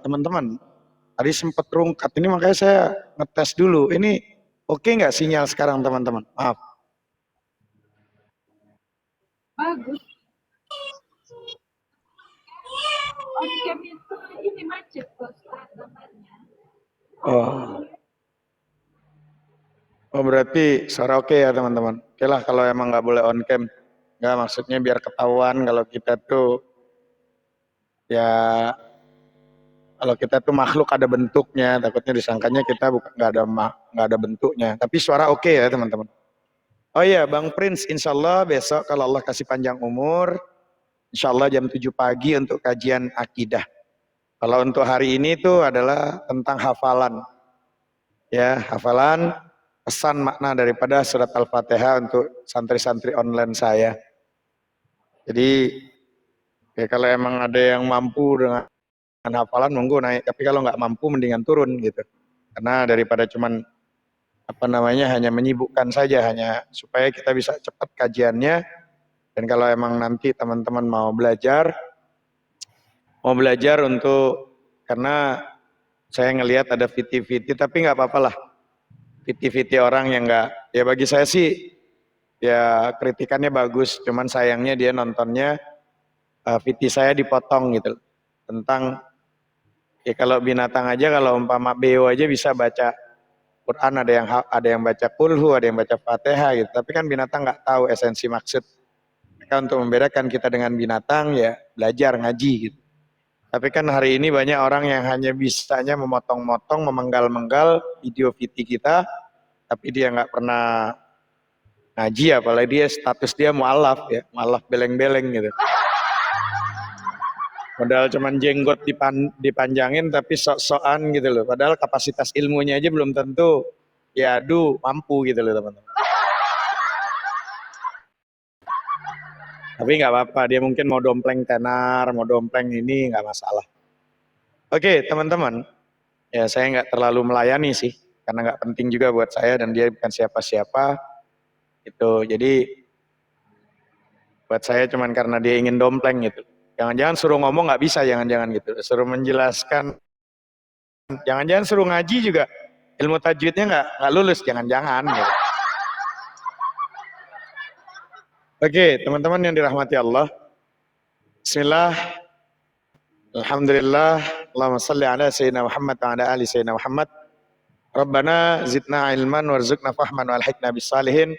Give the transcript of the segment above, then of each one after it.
Teman-teman, tadi sempat rungkat ini makanya saya ngetes dulu. Ini oke nggak sinyal sekarang teman-teman? Maaf. Bagus. On-cam itu ini macet kok gambarnya. Oh. Oh berarti suara oke ya teman-teman. Oke lah kalau emang nggak boleh on cam. Nggak maksudnya biar ketahuan kalau kita tuh ya kalau kita tuh makhluk ada bentuknya. Takutnya disangkanya kita bukan nggak ada bentuknya. Tapi suara oke ya teman-teman. Oh iya Bang Prince, insya Allah besok kalau Allah kasih panjang umur, insya Allah jam 7 pagi untuk kajian akidah. Kalau untuk hari ini itu adalah tentang hafalan. Ya, hafalan pesan makna daripada surat Al-Fatihah untuk santri-santri online saya. Jadi ya kalau emang ada yang mampu dengan hafalan monggo naik, tapi kalau nggak mampu mendingan turun gitu. Karena daripada cuman apa namanya hanya menyibukkan saja, hanya supaya kita bisa cepat kajiannya. Dan kalau emang nanti teman-teman mau belajar untuk karena saya ngelihat ada VT-VT tapi nggak apa-apa lah. VT-VT orang yang nggak, ya bagi saya sih ya kritikannya bagus, cuman sayangnya dia nontonnya VT saya dipotong gitu tentang ya kalau binatang aja kalau umpama beo aja bisa baca Quran, ada yang baca kulhu, ada yang baca Fatihah gitu, tapi kan binatang nggak tahu esensi maksud. Maka untuk membedakan kita dengan binatang ya belajar ngaji gitu. Tapi kan hari ini banyak orang yang hanya bisanya memotong-motong, memenggal-menggal video VT kita, tapi dia nggak pernah ngaji, apalagi dia status dia mualaf ya, mualaf beleng-beleng gitu. Padahal cuman jenggot dipanjangin tapi sok-sokan gitu loh. Padahal kapasitas ilmunya aja belum tentu ya mampu gitu loh teman-teman. Tapi nggak apa-apa, dia mungkin mau dompleng tenar, mau dompleng ini nggak masalah. Oke teman-teman, ya saya nggak terlalu melayani sih, karena nggak penting juga buat saya dan dia bukan siapa-siapa. Itu jadi buat saya cuman karena dia ingin dompleng gitu. Jangan-jangan suruh ngomong nggak bisa, jangan-jangan gitu. Suruh menjelaskan, jangan-jangan suruh ngaji juga ilmu tajwidnya nggak lulus, jangan-jangan gitu. Oke, teman-teman yang dirahmati Allah. Bismillah. Alhamdulillah. Allahumma salli ala sayyidina Muhammad wa ala ali sayyidina Muhammad. Rabbana zidna ilman warzuqna fahman wa alhiqna bisalihin.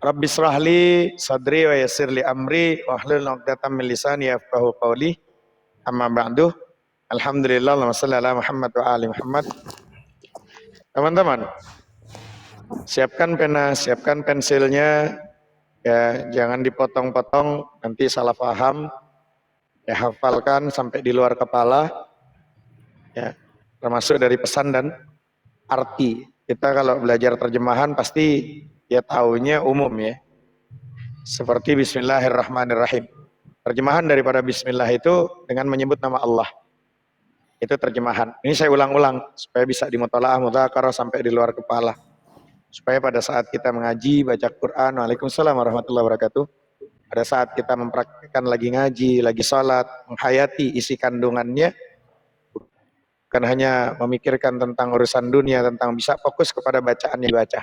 Rabbi srahli sadri wa yassir li amri wa hlul 'uqdatam min lisani yafqahu qawli. Amma ba'du. Alhamdulillah. Allahumma salli ala Muhammad wa ali Muhammad. Teman-teman, siapkan pena, siapkan pensilnya. Ya, jangan dipotong-potong, nanti salah paham. Ya, hafalkan sampai di luar kepala. Ya, termasuk dari pesan dan arti. Kita kalau belajar terjemahan pasti ya taunya umum ya. Seperti Bismillahirrahmanirrahim. Terjemahan daripada Bismillah itu dengan menyebut nama Allah. Itu terjemahan. Ini saya ulang-ulang supaya bisa dimutola'ah, mudzakarah sampai di luar kepala. Supaya pada saat kita mengaji, baca Quran, waalaikumsalam warahmatullahi wabarakatuh. Pada saat kita mempraktikkan lagi ngaji, lagi sholat, menghayati isi kandungannya, bukan hanya memikirkan tentang urusan dunia, tentang bisa fokus kepada bacaan yang dibaca.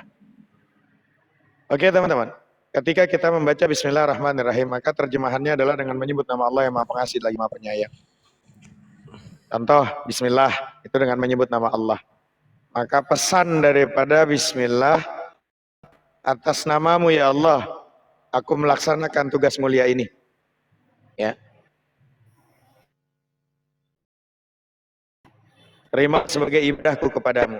Oke teman-teman, ketika kita membaca Bismillahirrahmanirrahim, maka terjemahannya adalah dengan menyebut nama Allah yang Maha Pengasih lagi Maha Penyayang. Contoh, Bismillah, itu dengan menyebut nama Allah. Maka pesan daripada Bismillah, atas namamu ya Allah, aku melaksanakan tugas mulia ini. Ya. Terima sebagai ibadahku kepadamu.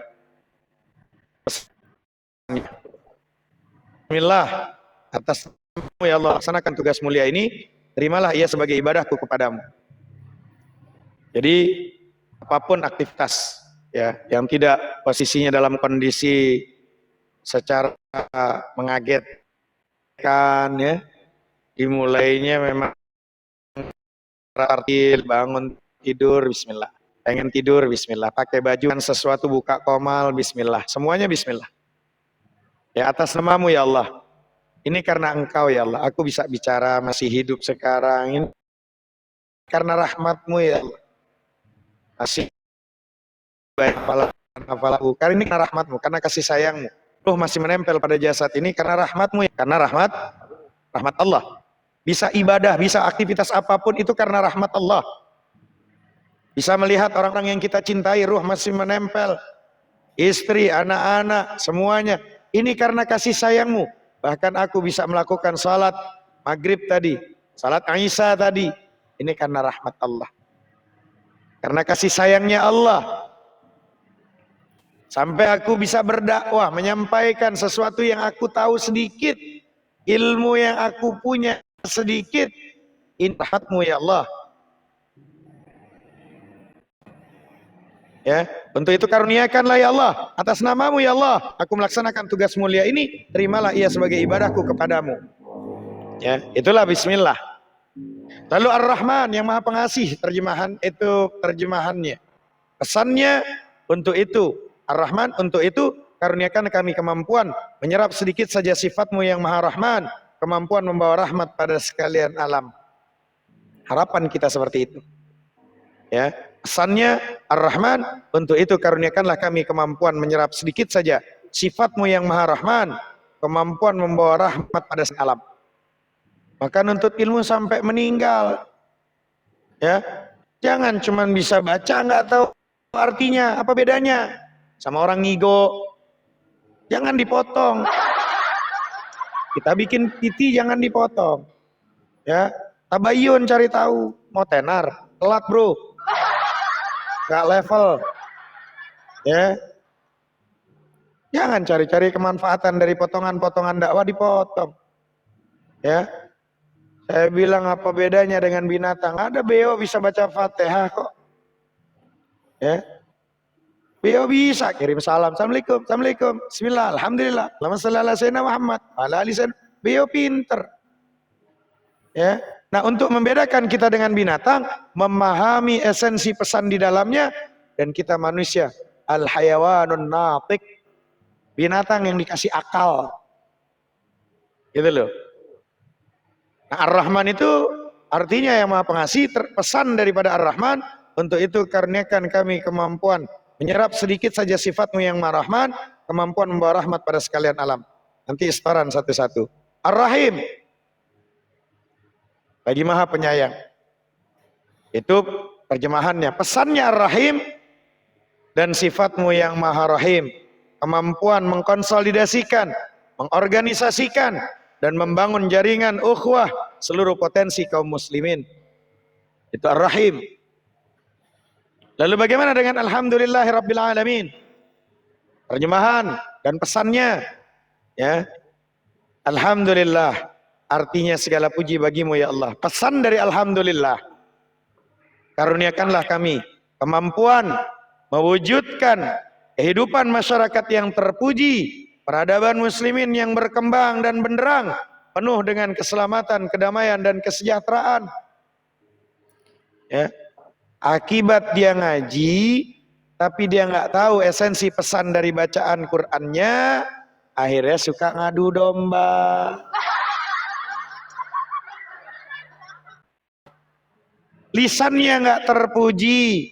Bismillah, atas namamu ya Allah, laksanakan tugas mulia ini, terimalah ia sebagai ibadahku kepadamu. Jadi apapun aktivitas ya yang tidak posisinya dalam kondisi secara mengagetkan ya, dimulainya memang tartil, bangun tidur, bismillah. Pengen tidur, bismillah. Pakai baju dan sesuatu, buka komal, bismillah. Semuanya bismillah. Ya, atas namamu ya Allah. Ini karena engkau ya Allah. Aku bisa bicara, masih hidup sekarang. Ini karena rahmatmu ya Allah. Masih baik hafalahu. Karena ini karena rahmatmu, karena kasih sayangmu. Ruh masih menempel pada jasad ini karena rahmatmu ya. Karena rahmat Allah. Bisa ibadah, bisa aktivitas apapun itu karena rahmat Allah. Bisa melihat orang-orang yang kita cintai, ruh masih menempel. Istri, anak-anak, semuanya. Ini karena kasih sayangmu. Bahkan aku bisa melakukan salat maghrib tadi, salat Aisyah tadi. Ini karena rahmat Allah. Karena kasih sayangnya Allah. Sampai aku bisa berdakwah, menyampaikan sesuatu yang aku tahu sedikit. Ilmu yang aku punya sedikit. Ini rahmatmu ya Allah. Ya, untuk itu karuniakanlah ya Allah, atas namamu ya Allah, aku melaksanakan tugas mulia ini, terimalah ia sebagai ibadahku kepadamu. Ya, itulah bismillah. Lalu Ar-Rahman yang Maha Pengasih, terjemahan itu terjemahannya. Pesannya untuk itu, Ar-Rahman untuk itu karuniakan kami kemampuan menyerap sedikit saja sifatmu yang Maha Rahman, kemampuan membawa rahmat pada sekalian alam. Harapan kita seperti itu. Ya, pesannya Ar-Rahman, untuk itu karuniakanlah kami kemampuan menyerap sedikit saja sifatmu yang Maha Rahman, kemampuan membawa rahmat pada alam. Maka nuntut ilmu sampai meninggal. Ya, jangan cuman bisa baca nggak tahu artinya, apa bedanya sama orang ngigo. Jangan dipotong. Kita bikin piti jangan dipotong. Ya, tabayun cari tahu, mau tenar, telat bro. Gak level. Ya. Jangan cari-cari kemanfaatan dari potongan-potongan dakwah dipotong. Ya. Saya bilang apa bedanya dengan binatang? Ada beo bisa baca Fatihah kok. Ya. Beo bisa kirim salam. Assalamualaikum. Assalamualaikum. Bismillah. Alhamdulillah. Allahumma shalli ala sayyidina Muhammad. Ala ali sayyidina. Beo pinter. Ya. Nah, untuk membedakan kita dengan binatang, memahami esensi pesan di dalamnya, dan kita manusia, al-hayawanun natiq, binatang yang dikasih akal. Gitu loh. Nah, Ar-Rahman itu artinya yang Maha Pengasih, pesan daripada Ar-Rahman, untuk itu karuniakan kami kemampuan menyerap sedikit saja sifatmu yang Maha Rahman, kemampuan membawa rahmat pada sekalian alam. Nanti istaran satu-satu. Ar-Rahim, lagi Maha Penyayang. Itu terjemahannya. Pesannya Ar-Rahim dan sifatmu yang Maha Rahim. Kemampuan mengkonsolidasikan, mengorganisasikan, dan membangun jaringan ukhuwah seluruh potensi kaum muslimin. Itu Ar-Rahim. Lalu bagaimana dengan Alhamdulillahirabbil alamin? Terjemahan dan pesannya, ya. Alhamdulillah, artinya segala puji bagimu ya Allah. Pesan dari Alhamdulillah, karuniakanlah kami kemampuan mewujudkan kehidupan masyarakat yang terpuji, peradaban muslimin yang berkembang dan benderang, penuh dengan keselamatan, kedamaian, dan kesejahteraan. Ya. Akibat dia ngaji, tapi dia nggak tahu esensi pesan dari bacaan Qur'annya, akhirnya suka ngadu domba. Lisannya nggak terpuji,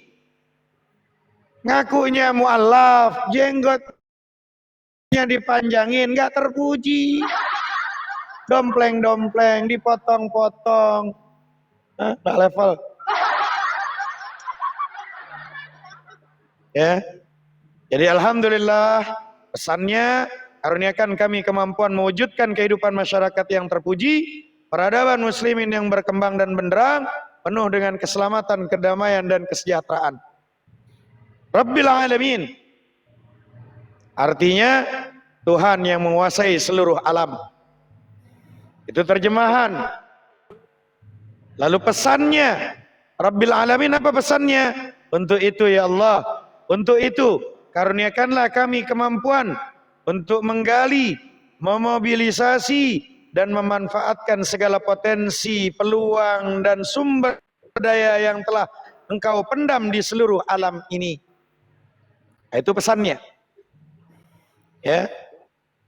ngakunya mu'alaf, jenggotnya dipanjangin, nggak terpuji, dompleng-dompleng, dipotong-potong, nggak level. Ya, jadi alhamdulillah pesannya, karuniakan kami kemampuan mewujudkan kehidupan masyarakat yang terpuji, peradaban muslimin yang berkembang dan benderang, penuh dengan keselamatan, kedamaian, dan kesejahteraan. Rabbil alamin, artinya Tuhan yang menguasai seluruh alam. Itu terjemahan. Lalu pesannya, Rabbil alamin, apa pesannya? Untuk itu ya Allah, untuk itu karuniakanlah kami kemampuan untuk menggali, memobilisasi, dan memanfaatkan segala potensi, peluang, dan sumber daya yang telah engkau pendam di seluruh alam ini. Nah, itu pesannya. Ya.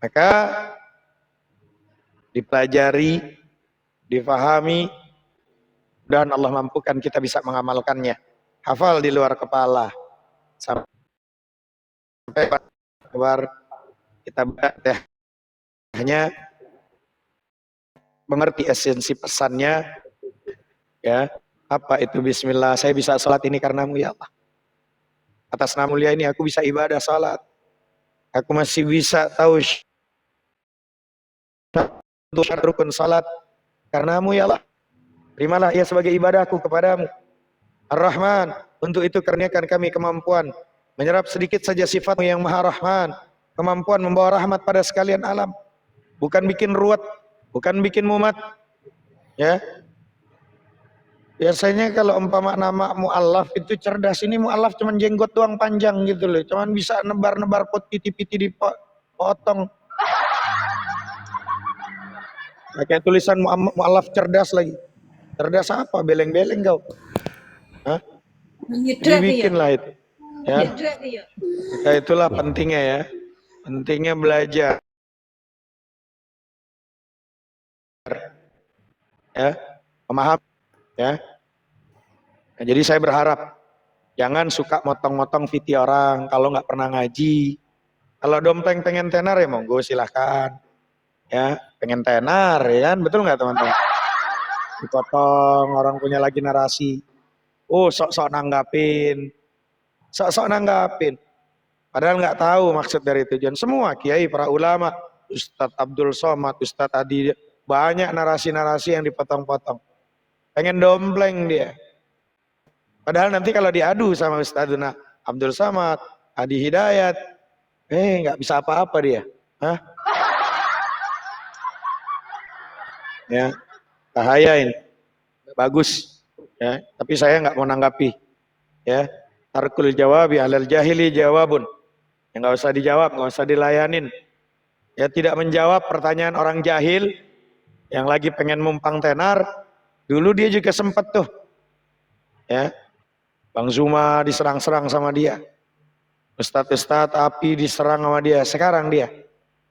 Maka dipelajari, difahami, dan Allah mampukan kita bisa mengamalkannya. Hafal di luar kepala. Sampai keluar kita hanya mengerti esensi pesannya, ya. Apa itu bismillah? Saya bisa salat ini karenamu ya Allah. Atas nama mulia ini aku bisa ibadah salat. Aku masih bisa tahu rukun salat karenamu ya Allah. Terimalah ia sebagai ibadahku kepadamu. Ar-Rahman, untuk itu karuniakan kami kemampuan menyerap sedikit saja sifatmu yang Maha Rahman, kemampuan membawa rahmat pada sekalian alam, bukan bikin ruwet, bukan bikin mumet. Ya, biasanya kalau umpama nama mu'allaf itu cerdas, ini mu'allaf cuman jenggot doang panjang gitu loh, cuman bisa nebar-nebar piti-piti dipotong. Pakai tulisan mu'allaf cerdas lagi. Cerdas apa? Beleng-beleng kau. Hah? Dibikin lah itu. Ya. Nah, itulah pentingnya ya. Pentingnya belajar. Ya, memahami ya. Nah, jadi saya berharap jangan suka motong-motong video orang kalau nggak pernah ngaji. Kalau dompleng pengen tenar ya monggo silahkan. Ya, pengen tenar ya kan, betul nggak teman-teman? Dipotong orang punya lagi narasi. Oh, sok-sok nanggapin. Sok-sok nanggapin. Padahal nggak tahu maksud dari tujuan. Semua kiai, para ulama, Ustadz Abdul Somad, Ustadz Adi, banyak narasi-narasi yang dipotong-potong. Pengen dompleng dia. Padahal nanti kalau diadu sama Ustadzuna Abdul Somad, Adi Hidayat, nggak bisa apa-apa dia. Hah? Ya, bahaya ini. Bagus. Ya, tapi saya nggak mau nanggapi. Ya, tarkul jawabi alal jahili jawabun. Ya, nggak usah dijawab, nggak usah dilayanin. Ya, tidak menjawab pertanyaan orang jahil yang lagi pengen mumpang tenar. Dulu dia juga sempat tuh. Ya, Bang Zuma diserang-serang sama dia. Ustadz api diserang sama dia. Sekarang dia.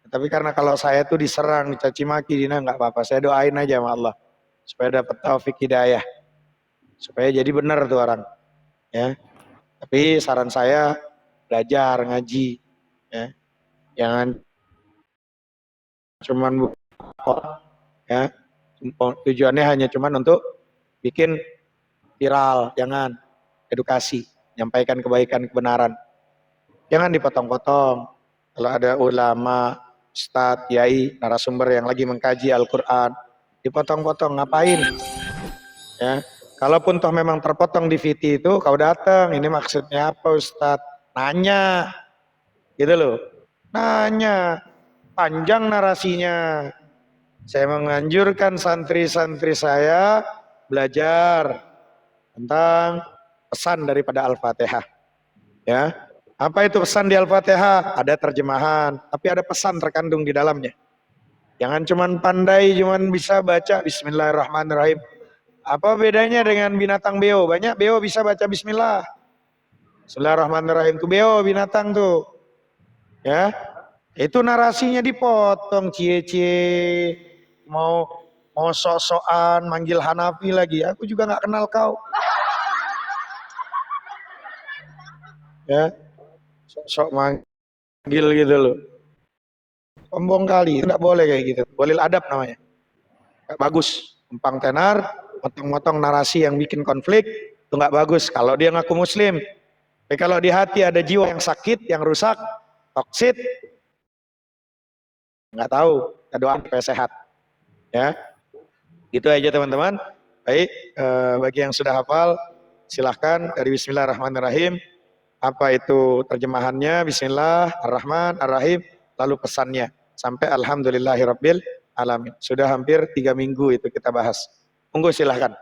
Tapi karena kalau saya tuh diserang, dicaci maki, Dina nggak apa-apa. Saya doain aja sama Allah supaya dapat taufik hidayah, supaya jadi benar tuh orang. Ya, tapi saran saya belajar ngaji, ya, jangan cuman ya, tujuannya hanya cuman untuk bikin viral, jangan edukasi, nyampaikan kebaikan kebenaran, jangan dipotong-potong. Kalau ada ulama, ustadz, kiai, narasumber yang lagi mengkaji Al-Quran, dipotong-potong, ngapain? Ya, kalaupun toh memang terpotong di VT itu, kau datang, ini maksudnya apa Ustadz? Nanya, gitu loh. Nanya, panjang narasinya. Saya menganjurkan santri-santri saya belajar tentang pesan daripada Al-Fatihah. Ya, apa itu pesan di Al-Fatihah? Ada terjemahan, tapi ada pesan terkandung di dalamnya. Jangan cuman pandai, cuman bisa baca Bismillahirrahmanirrahim. Apa bedanya dengan binatang beo? Banyak beo bisa baca Bismillah. Bismillahirrahmanirrahim itu beo binatang tuh. Ya, itu narasinya dipotong, cie-cie, mau sok-sokan manggil Hanafi lagi. Aku juga nggak kenal kau. Ya, sok-sok manggil gitu loh. Sombong kali, tidak boleh kayak gitu. Boleh adab namanya. Gak bagus, empang tenar, motong-motong narasi yang bikin konflik, itu nggak bagus. Kalau dia ngaku muslim, tapi kalau di hati ada jiwa yang sakit, yang rusak, toksit, nggak tahu. Kita doakan supaya sehat. Ya, gitu aja teman-teman. Baik, bagi yang sudah hafal, silahkan dari Bismillahirrahmanirrahim. Apa itu terjemahannya? Bismillah, Ar-Rahman, Ar-Rahim, lalu pesannya sampai Alhamdulillahirabbil alamin. Sudah hampir 3 minggu itu kita bahas. Monggo silahkan.